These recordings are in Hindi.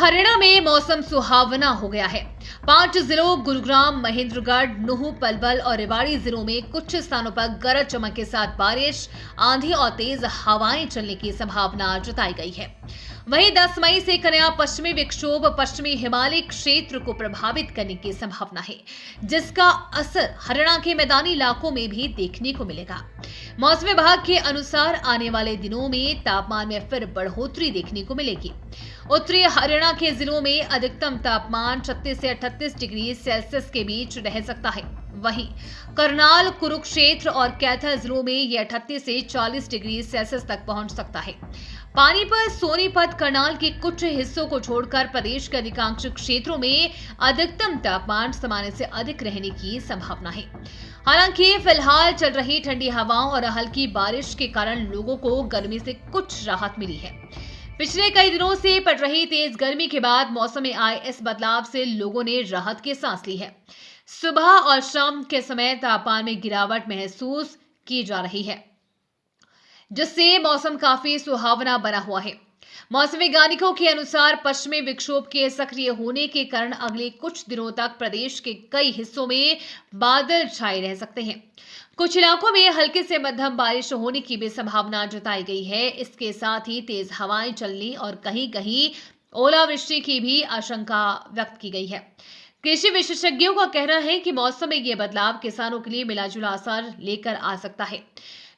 हरियाणा में मौसम सुहावना हो गया है। 5 जिलों गुरुग्राम, महेंद्रगढ़, नुहू, पलवल और रेवाड़ी जिलों में कुछ स्थानों पर गरज चमक के साथ बारिश, आंधी और तेज हवाएं चलने की संभावना जताई गई है। वहीं 10 मई से एक नया पश्चिमी विक्षोभ पश्चिमी हिमालय क्षेत्र को प्रभावित करने की संभावना है, जिसका असर हरियाणा के मैदानी इलाकों में भी देखने को मिलेगा। मौसम विभाग के अनुसार आने वाले दिनों में तापमान में फिर बढ़ोतरी देखने को मिलेगी। उत्तरी हरियाणा के जिलों में अधिकतम तापमान 36 से 38 डिग्री सेल्सियस के बीच रह सकता है। वहीं करनाल, कुरुक्षेत्र और कैथल जिलों में यह 38 से 40 डिग्री सेल्सियस तक पहुंच सकता है। पानीपत, सोनीपत, करनाल के कुछ हिस्सों को छोड़कर प्रदेश के अधिकांश क्षेत्रों में अधिकतम तापमान सामान्य से अधिक रहने की संभावना है। हालांकि फिलहाल चल रही ठंडी हवाओं और हल्की बारिश के कारण लोगों को गर्मी से कुछ राहत मिली है। पिछले कई दिनों से पड़ रही तेज गर्मी के बाद मौसम में आए इस बदलाव से लोगों ने राहत की सांस ली है। सुबह और शाम के समय तापमान में गिरावट महसूस की जा रही है, जिससे मौसम काफी सुहावना बना हुआ है। मौसम वैज्ञानिकों के अनुसार पश्चिमी विक्षोभ के सक्रिय होने के कारण अगले कुछ दिनों तक प्रदेश के कई हिस्सों में बादल छाए रह सकते हैं। कुछ इलाकों में हल्की से मध्यम बारिश होने की भी संभावना जताई गई है। इसके साथ ही तेज हवाएं चलने और कहीं-कहीं ओलावृष्टि की भी आशंका व्यक्त की गई है। कृषि विशेषज्ञों का कहना है कि मौसम में यह बदलाव किसानों के लिए मिला-जुला असर लेकर आ सकता है।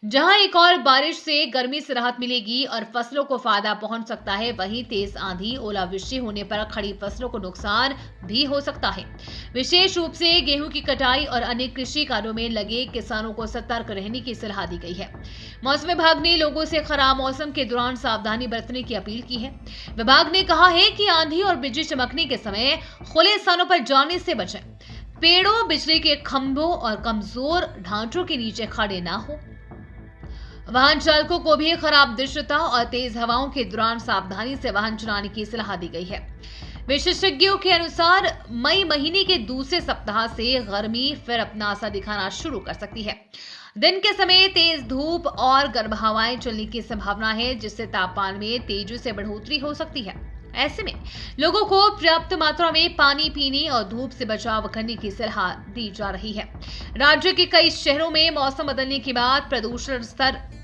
जहां एक और बारिश से गर्मी से राहत मिलेगी और फसलों को फायदा पहुंच सकता है, वहीं तेज आंधी, ओलावृष्टि होने पर खड़ी फसलों को नुकसान भी हो सकता है। विशेष रूप से गेहूं की कटाई और अन्य कृषि कार्यों में लगे किसानों को सतर्क रहने की सलाह दी गई है। मौसम विभाग ने लोगों से खराब मौसम के दौरान सावधानी बरतने की अपील की है। विभाग ने कहा है कि आंधी और बिजली चमकने के समय खुले स्थानों पर जाने से बचें। पेड़ों, बिजली के खंभों और कमजोर ढांचों के नीचे खड़े न हो। वाहन चालकों को भी खराब दृश्यता और तेज हवाओं के दौरान सावधानी से वाहन चलाने की सलाह दी गई है। विशेषज्ञों के अनुसार मई महीने के दूसरे सप्ताह से गर्मी फिर अपना असर दिखाना शुरू कर सकती है। दिन के समय तेज धूप और गर्म हवाएं चलने की संभावना है, जिससे तापमान में तेजी से बढ़ोतरी हो सकती है। ऐसे में लोगों को पर्याप्त मात्रा में पानी पीने और धूप से बचाव करने की सलाह दी जा रही है। राज्य के कई शहरों में मौसम बदलने के बाद प्रदूषण स्तर